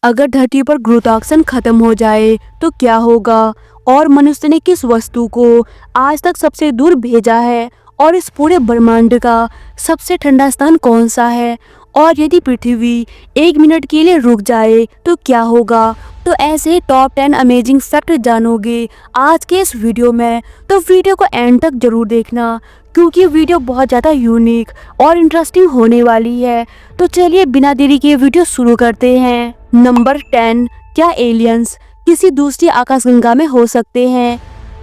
अगर धरती पर गुरुत्वाकर्षण खत्म हो जाए तो क्या होगा, और मनुष्य ने किस वस्तु को आज तक सबसे दूर भेजा है, और इस पूरे ब्रह्मांड का सबसे ठंडा स्थान कौन सा है, और यदि पृथ्वी 1 मिनट के लिए रुक जाए तो क्या होगा। तो ऐसे टॉप 10 अमेजिंग फैक्ट जानोगे आज के इस वीडियो में, तो वीडियो को एंड तक जरूर देखना क्योंकि वीडियो बहुत ज़्यादा यूनिक और इंटरेस्टिंग होने वाली है। तो चलिए बिना देरी के वीडियो शुरू करते हैं। नंबर 10, क्या एलियंस किसी दूसरी आकाशगंगा में हो सकते हैं?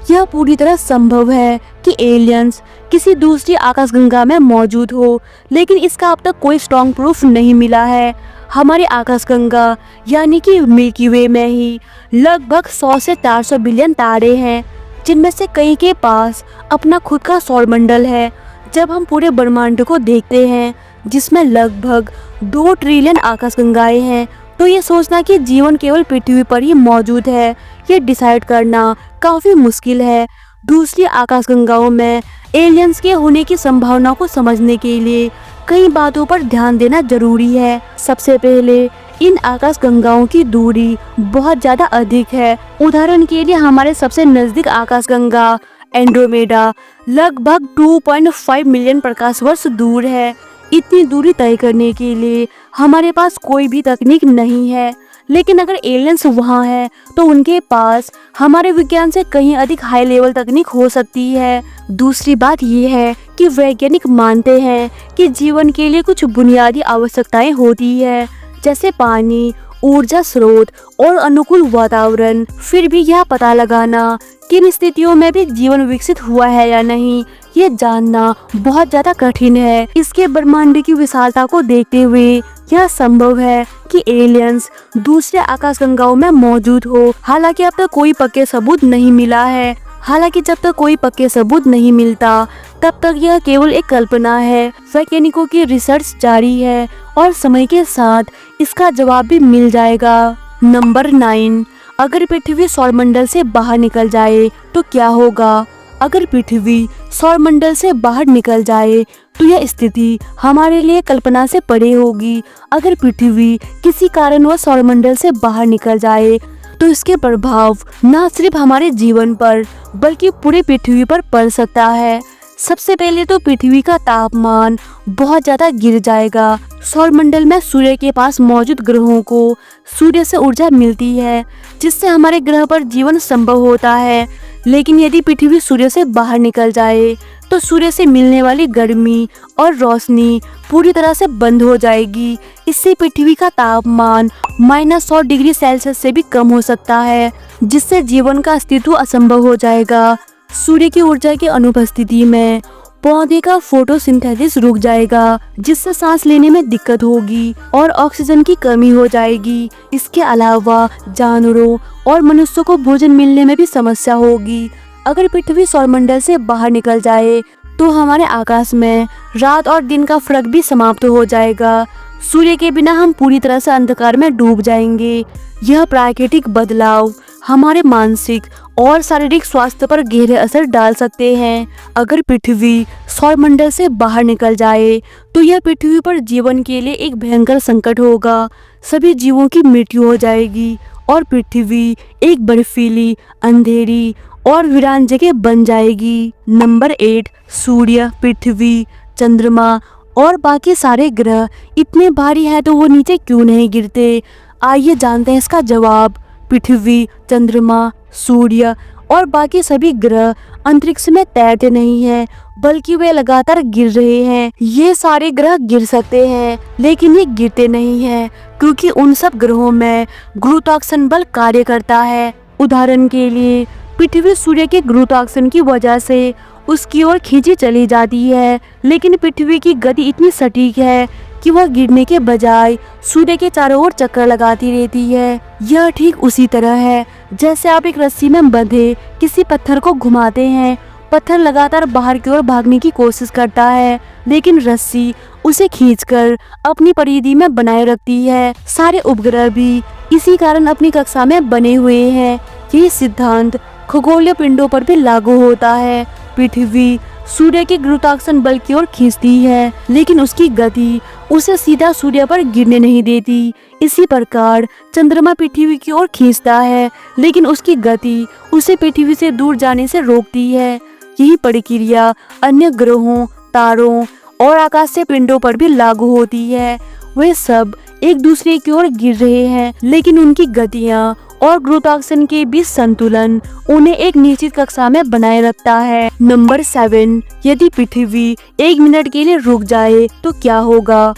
यह पूरी तरह संभव है कि एलियंस किसी दूसरी आकाशगंगा में मौजूद हो, लेकिन इसका अब तक कोई स्ट्रॉन्ग प्रूफ नहीं मिला है। हमारी आकाशगंगा यानी कि मिल्की वे में ही लगभग 100 से 400 बिलियन तारे हैं, जिनमें से कई के पास अपना खुद का सौरमंडल है। जब हम पूरे ब्रह्मांड को देखते हैं जिसमें लगभग 2 ट्रिलियन आकाशगंगाएं हैं, तो ये सोचना कि जीवन केवल पृथ्वी पर ही मौजूद है, ये डिसाइड करना काफ़ी मुश्किल है। दूसरी आकाशगंगाओं में एलियंस के होने की संभावना को समझने के लिए कई बातों पर ध्यान देना जरूरी है। सबसे पहले, इन आकाशगंगाओं की दूरी बहुत ज़्यादा अधिक है। उदाहरण के लिए हमारे सबसे नज़दीक आकाशगंगा एंड्रोमेडा लगभग 2.5 मिलियन प्रकाश वर्ष दूर है। इतनी दूरी तय करने के लिए हमारे पास कोई भी तकनीक नहीं है, लेकिन अगर एलियंस वहाँ है तो उनके पास हमारे विज्ञान से कहीं अधिक हाई लेवल तकनीक हो सकती है। दूसरी बात यह है कि वैज्ञानिक मानते हैं कि जीवन के लिए कुछ बुनियादी आवश्यकताएं होती है, जैसे पानी, ऊर्जा स्रोत और अनुकूल वातावरण। फिर भी यह पता लगाना किन स्थितियों में भी जीवन विकसित हुआ है या नहीं, ये जानना बहुत ज़्यादा कठिन है। इसके ब्रह्मांड की विशालता को देखते हुए यह संभव है कि एलियंस दूसरे आकाशगंगाओं में मौजूद हो। हालांकि अब तक कोई पक्के सबूत नहीं मिला है। जब तक कोई पक्के सबूत नहीं मिलता तब तक यह केवल एक कल्पना है। वैज्ञानिकों की रिसर्च जारी है और समय के साथ इसका जवाब भी मिल जाएगा। नंबर 9, अगर पृथ्वी सौरमंडल से बाहर निकल जाए तो क्या होगा? अगर पृथ्वी सौरमंडल से बाहर निकल जाए तो यह स्थिति हमारे लिए कल्पना से परे होगी। अगर पृथ्वी किसी कारणवश सौरमंडल से बाहर निकल जाए तो इसके प्रभाव न सिर्फ हमारे जीवन पर बल्कि पूरी पृथ्वी पर पड़ सकता है। सबसे पहले तो पृथ्वी का तापमान बहुत ज़्यादा गिर जाएगा। सौरमंडल में सूर्य के पास मौजूद ग्रहों को सूर्य से ऊर्जा मिलती है, जिससे हमारे ग्रह पर जीवन संभव होता है। लेकिन यदि पृथ्वी सूर्य से बाहर निकल जाए तो सूर्य से मिलने वाली गर्मी और रोशनी पूरी तरह से बंद हो जाएगी। इससे पृथ्वी का तापमान -100 डिग्री सेल्सियस से भी कम हो सकता है, जिससे जीवन का अस्तित्व असंभव हो जाएगा। सूर्य की ऊर्जा की अनुपस्थिति में पौधे का फोटोसिंथेसिस रुक जाएगा, जिससे सांस लेने में दिक्कत होगी और ऑक्सीजन की कमी हो जाएगी। इसके अलावा जानवरों और मनुष्यों को भोजन मिलने में भी समस्या होगी। अगर पृथ्वी सौरमंडल से बाहर निकल जाए तो हमारे आकाश में रात और दिन का फर्क भी समाप्त हो जाएगा। सूर्य के बिना हम पूरी तरह से अंधकार में डूब जाएंगे। यह प्राकृतिक बदलाव हमारे मानसिक और शारीरिक स्वास्थ्य पर गहरे असर डाल सकते हैं। अगर पृथ्वी सौरमंडल से बाहर निकल जाए तो यह पृथ्वी पर जीवन के लिए एक भयंकर संकट होगा। सभी जीवों की मृत्यु हो जाएगी और पृथ्वी एक बर्फीली, अंधेरी और वीरान जगह बन जाएगी। नंबर 8, सूर्य, पृथ्वी, चंद्रमा और बाकी सारे ग्रह इतने भारी हैं तो वो नीचे क्यों नहीं गिरते? आइए जानते हैं इसका जवाब। पृथ्वी, चंद्रमा, सूर्य और बाकी सभी ग्रह अंतरिक्ष में तैरते नहीं हैं, बल्कि वे लगातार गिर रहे हैं। ये सारे ग्रह गिर सकते हैं लेकिन ये गिरते नहीं हैं, क्योंकि उन सब ग्रहों में गुरुत्वाकर्षण बल कार्य करता है। उदाहरण के लिए पृथ्वी सूर्य के गुरुत्वाकर्षण की वजह से उसकी ओर खींची चली जाती है, लेकिन पृथ्वी की गति इतनी सटीक है कि वह गिरने के बजाय सूर्य के चारों ओर चक्कर लगाती रहती है। यह ठीक उसी तरह है जैसे आप एक रस्सी में बंधे किसी पत्थर को घुमाते हैं। पत्थर लगातार बाहर की ओर भागने की कोशिश करता है, लेकिन रस्सी उसे खींचकर अपनी परिधि में बनाए रखती है। सारे उपग्रह भी इसी कारण अपनी कक्षा में बने हुए हैं। यही सिद्धांत खगोलीय पिंडों पर भी लागू होता है। पृथ्वी सूर्य के गुरुत्वाकर्षण बल की ओर खींचती है, लेकिन उसकी गति उसे सीधा सूर्य पर गिरने नहीं देती। इसी प्रकार चंद्रमा पृथ्वी की ओर खींचता है, लेकिन उसकी गति उसे पृथ्वी से दूर जाने से रोकती है। यही प्रक्रिया अन्य ग्रहों, तारों और आकाशीय पिंडों पर भी लागू होती है। वे सब एक दूसरे की ओर गिर रहे हैं, लेकिन उनकी गतियां और गुरुत्वाकर्षण के बीच संतुलन उन्हें एक निश्चित कक्षा में बनाए रखता है। नंबर 7, यदि पृथ्वी 1 मिनट के लिए रुक जाए तो क्या होगा?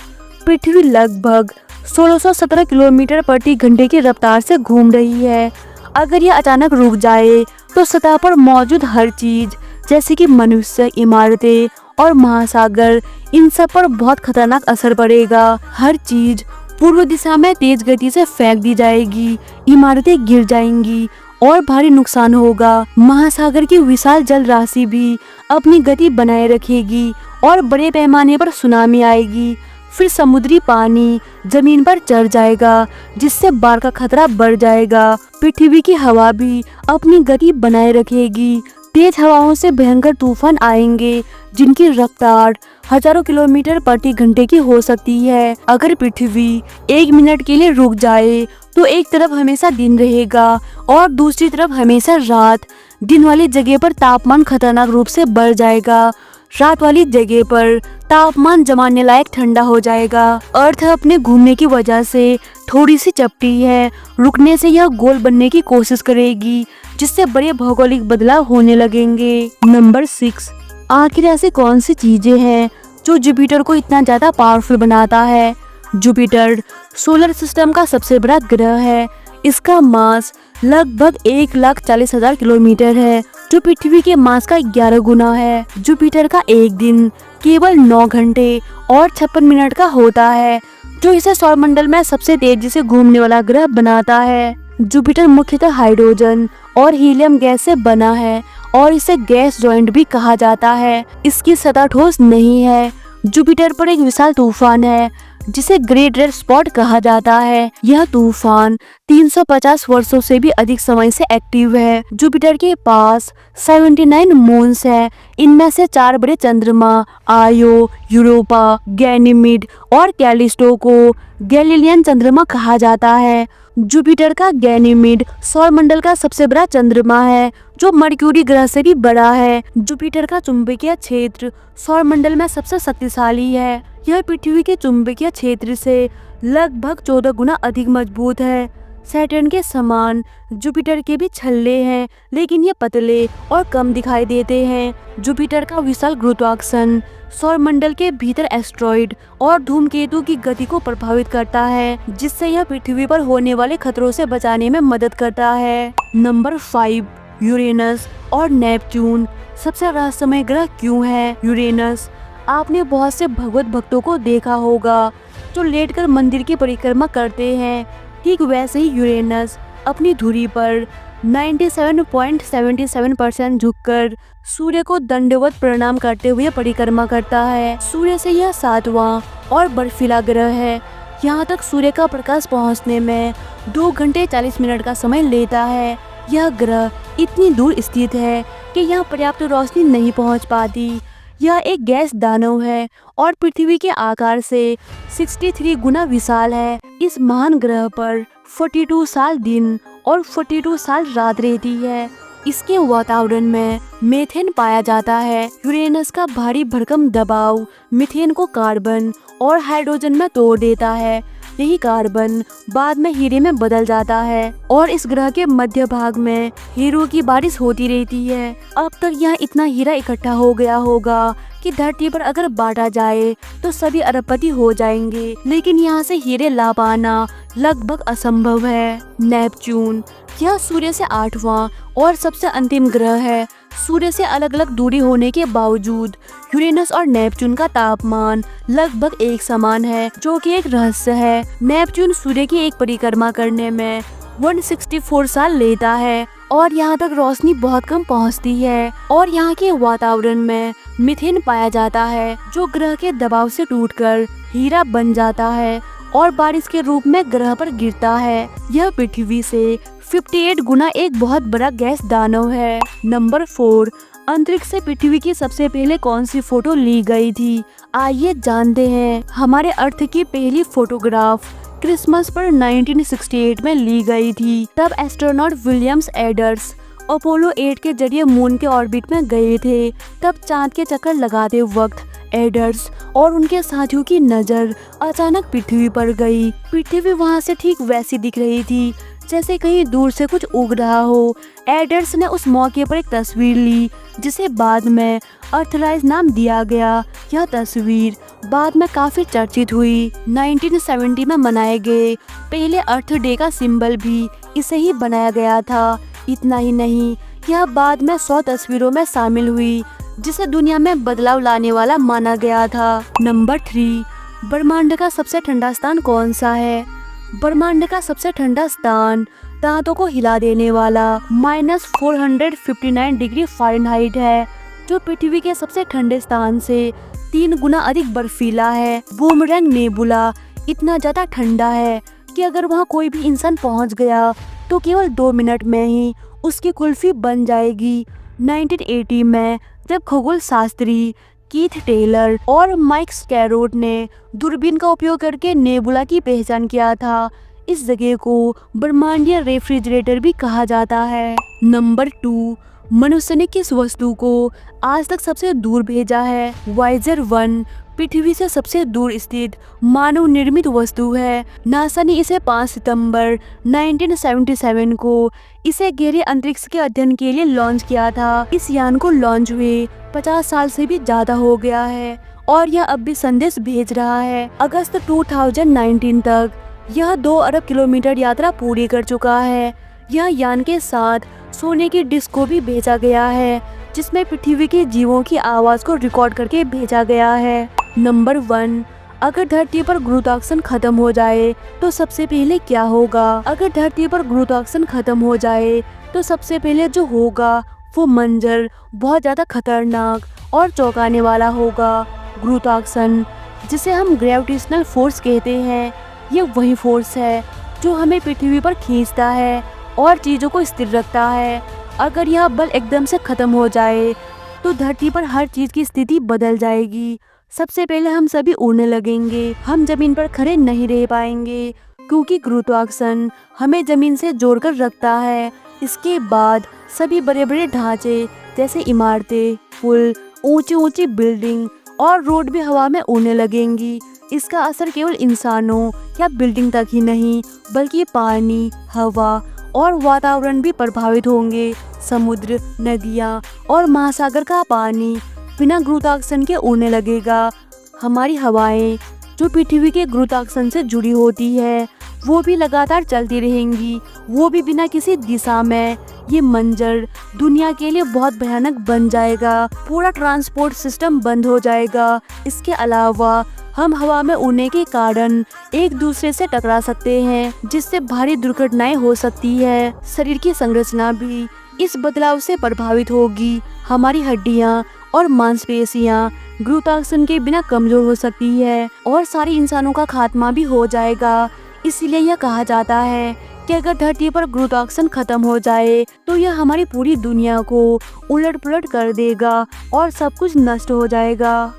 पृथ्वी लगभग 1617 किलोमीटर प्रति घंटे की रफ्तार से घूम रही है। अगर यह अचानक रुक जाए तो सतह पर मौजूद हर चीज, जैसे कि मनुष्य, इमारतें और महासागर, इन सब पर बहुत खतरनाक असर पड़ेगा। हर चीज पूर्व दिशा में तेज गति से फेंक दी जाएगी, इमारतें गिर जाएंगी और भारी नुकसान होगा। महासागर की विशाल जल राशि भी अपनी गति बनाए रखेगी और बड़े पैमाने पर सुनामी आएगी। फिर समुद्री पानी जमीन पर चढ़ जाएगा, जिससे बाढ़ का खतरा बढ़ जाएगा। पृथ्वी की हवा भी अपनी गति बनाए रखेगी। तेज हवाओं से भयंकर तूफान आएंगे, जिनकी रफ्तार हजारों किलोमीटर प्रति घंटे की हो सकती है। अगर पृथ्वी 1 मिनट के लिए रुक जाए तो एक तरफ हमेशा दिन रहेगा और दूसरी तरफ हमेशा रात। दिन वाली जगह पर तापमान खतरनाक रूप से बढ़ जाएगा। रात वाली जगह पर तापमान जमाने लायक ठंडा हो जाएगा। अर्थ अपने घूमने की वजह से थोड़ी सी चपटी है। रुकने से यह गोल बनने की कोशिश करेगी, जिससे बड़े भौगोलिक बदलाव होने लगेंगे। नंबर 6, आखिर ऐसी कौन सी चीजें हैं जो जुपिटर को इतना ज्यादा पावरफुल बनाता है? जुपिटर सोलर सिस्टम का सबसे बड़ा ग्रह है। इसका मास लगभग 1,40,000 किलोमीटर है, जो पृथ्वी के मास का 11 गुना है। जुपिटर का एक दिन केवल 9 घंटे और 56 मिनट का होता है, जो इसे सौरमंडल में सबसे तेजी से घूमने वाला ग्रह बनाता है। जुपिटर मुख्यतः हाइड्रोजन और हीलियम गैस से बना है और इसे गैस जॉइंट भी कहा जाता है। इसकी सतह ठोस नहीं है। जुपिटर पर एक विशाल तूफान है, जिसे ग्रेट रेड स्पॉट कहा जाता है। यह तूफान 350 वर्षों से भी अधिक समय से एक्टिव है। जुपिटर के पास 79 मून्स है। इनमें से 4 बड़े चंद्रमा आयो, यूरोपा, गैनीमीड और कैलिस्टो को गैलीलियन चंद्रमा कहा जाता है। जुपिटर का गैनीमीड सौरमंडल का सबसे बड़ा चंद्रमा है, जो मर्क्यूरी ग्रह से भी बड़ा है। जुपिटर का चुंबकीय क्षेत्र सौरमंडल में सबसे शक्तिशाली है। यह पृथ्वी के चुंबकीय क्षेत्र से लगभग 14 गुना अधिक मजबूत है। सैटर्न के समान जुपिटर के भी छल्ले हैं, लेकिन ये पतले और कम दिखाई देते हैं। जुपिटर का विशाल गुरुत्वाकर्षण सौरमंडल के भीतर एस्ट्रॉइड और धूमकेतु की गति को प्रभावित करता है, जिससे यह पृथ्वी पर होने वाले खतरों से बचाने में मदद करता है। नंबर 5, यूरेनस और नेपच्यून सबसे रहस्यमय ग्रह क्यों है? यूरेनस, आपने बहुत से भगवत भक्तों को देखा होगा जो लेटकर मंदिर की परिक्रमा करते हैं। ठीक वैसे ही यूरेनस अपनी धुरी पर 97.77% झुककर सूर्य को दंडवत प्रणाम करते हुए परिक्रमा करता है। सूर्य से यह 7वां और बर्फीला ग्रह है। यहाँ तक सूर्य का प्रकाश पहुँचने में 2 घंटे 40 मिनट का समय लेता है। यह ग्रह इतनी दूर स्थित है कि यहाँ पर्याप्त रोशनी नहीं पहुँच पाती। यह एक गैस दानव है और पृथ्वी के आकार से 63 गुना विशाल है। इस महान ग्रह पर 42 साल दिन और 42 साल रात रहती है। इसके वातावरण में मीथेन पाया जाता है। यूरेनस का भारी भरकम दबाव मीथेन को कार्बन और हाइड्रोजन में तोड़ देता है। यही कार्बन बाद में हीरे में बदल जाता है और इस ग्रह के मध्य भाग में हीरो की बारिश होती रहती है। अब तक यहाँ इतना हीरा इकट्ठा हो गया होगा कि धरती पर अगर बांटा जाए तो सभी अरबपति हो जाएंगे, लेकिन यहाँ से हीरे ला पाना लगभग असंभव है। नेपच्यून, यह सूर्य से 8वां और सबसे अंतिम ग्रह है। सूर्य से अलग अलग दूरी होने के बावजूद यूरेनस और नेपच्यून का तापमान लगभग एक समान है, जो कि एक रहस्य है। नेपच्यून सूर्य की एक परिक्रमा करने में 164 साल लेता है और यहाँ तक रोशनी बहुत कम पहुँचती है और यहाँ के वातावरण में मीथेन पाया जाता है, जो ग्रह के दबाव से टूटकर हीरा बन जाता है और बारिश के रूप में ग्रह पर गिरता है। यह पृथ्वी से 58 गुना एक बहुत बड़ा गैस दानव है। नंबर 4, अंतरिक्ष से पृथ्वी की सबसे पहले कौन सी फोटो ली गई थी? आइए जानते हैं। हमारे अर्थ की पहली फोटोग्राफ क्रिसमस पर 1968 में ली गई थी। तब एस्ट्रोनॉट विलियम्स एडर्स अपोलो 8 के जरिए मून के ऑर्बिट में गए थे। तब चांद के चक्कर लगाते वक्त एडर्स और उनके साथियों की नजर अचानक पृथ्वी पर गई। पृथ्वी वहां से ठीक वैसी दिख रही थी जैसे कहीं दूर से कुछ उग रहा हो। एडर्स ने उस मौके पर एक तस्वीर ली जिसे बाद में अर्थराइज नाम दिया गया। यह तस्वीर बाद में काफी चर्चित हुई। 1970 में मनाए गए पहले अर्थ डे का सिंबल भी इसे ही बनाया गया था। इतना ही नहीं, यह बाद में 100 तस्वीरों में शामिल हुई जिसे दुनिया में बदलाव लाने वाला माना गया था। नंबर 3, ब्रह्मांड का सबसे ठंडा स्थान कौन सा है? ब्रह्मांड का सबसे ठंडा स्थान दांतों को हिला देने वाला -459 डिग्री फ़ारेनहाइट है, जो पृथ्वी के सबसे ठंडे स्थान से 3 गुना अधिक बर्फीला है। बूमरैंग नेबुला इतना ज्यादा ठंडा है कि अगर वहाँ कोई भी इंसान पहुँच गया तो केवल 2 मिनट में ही उसकी कुल्फी बन जाएगी। 1980 में जब खगोल शास्त्री कीथ टेलर और माइक स्कैरोट ने दूरबीन का उपयोग करके नेबुला की पहचान किया था, इस जगह को ब्रह्मांडीय रेफ्रिजरेटर भी कहा जाता है। नंबर 2, मनुष्य ने किस वस्तु को आज तक सबसे दूर भेजा है? वाइजर 1 पृथ्वी से सबसे दूर स्थित मानव निर्मित वस्तु है। नासा ने इसे 5 सितंबर 1977 को इसे गहरे अंतरिक्ष के अध्ययन के लिए लॉन्च किया था। इस यान को लॉन्च हुए 50 साल से भी ज्यादा हो गया है और यह अब भी संदेश भेज रहा है। अगस्त 2019 तक यह 2 अरब किलोमीटर यात्रा पूरी कर चुका है। यह यान के साथ सोने की डिस्क को भी भेजा गया है जिसमें पृथ्वी के जीवों की आवाज को रिकॉर्ड करके भेजा गया है। नंबर 1, अगर धरती पर गुरुत्वाकर्षण खत्म हो जाए तो सबसे पहले क्या होगा? अगर धरती पर गुरुत्वाकर्षण खत्म हो जाए तो सबसे पहले जो होगा वो मंजर बहुत ज्यादा खतरनाक और चौंकाने वाला होगा। गुरुत्वाकर्षण, जिसे हम ग्रेविटेशनल फोर्स कहते हैं, ये वही फोर्स है जो हमें पृथ्वी पर खींचता है और चीजों को स्थिर रखता है। अगर यह बल एकदम से खत्म हो जाए तो धरती पर हर चीज की स्थिति बदल जाएगी। सबसे पहले हम सभी उड़ने लगेंगे। हम जमीन पर खड़े नहीं रह पाएंगे क्योंकि गुरुत्वाकर्षण हमें जमीन से जोड़कर रखता है। इसके बाद सभी बड़े बड़े ढांचे जैसे इमारतें, पुल, ऊंची ऊंची बिल्डिंग और रोड भी हवा में उड़ने लगेंगी। इसका असर केवल इंसानों या बिल्डिंग तक ही नहीं बल्कि पानी, हवा और वातावरण भी प्रभावित होंगे। समुद्र, नदियाँ और महासागर का पानी बिना गुरुत्वाकर्षण के उड़ने लगेगा। हमारी हवाएं जो पृथ्वी के गुरुत्वाकर्षण से जुड़ी होती है वो भी लगातार चलती रहेंगी, वो भी बिना किसी दिशा में। ये मंजर दुनिया के लिए बहुत भयानक बन जाएगा। पूरा ट्रांसपोर्ट सिस्टम बंद हो जाएगा। इसके अलावा हम हवा में उड़ने के कारण एक दूसरे से टकरा सकते हैं जिससे भारी दुर्घटनाएं हो सकती है। शरीर की संरचना भी इस बदलाव से प्रभावित होगी। हमारी हड्डियां और मांसपेशियां गुरुत्वाकर्षण के बिना कमजोर हो सकती है और सारे इंसानों का खात्मा भी हो जाएगा। इसलिए यह कहा जाता है कि अगर धरती पर गुरुत्वाकर्षण खत्म हो जाए तो यह हमारी पूरी दुनिया को उलट पुलट कर देगा और सब कुछ नष्ट हो जाएगा।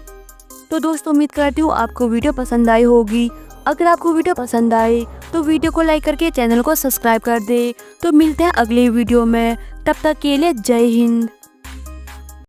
तो दोस्तों, उम्मीद करती हूँ आपको वीडियो पसंद आई होगी। अगर आपको वीडियो पसंद आए तो वीडियो को लाइक करके चैनल को सब्सक्राइब कर दे। तो मिलते हैं अगले वीडियो में, तब तक के लिए जय हिंद।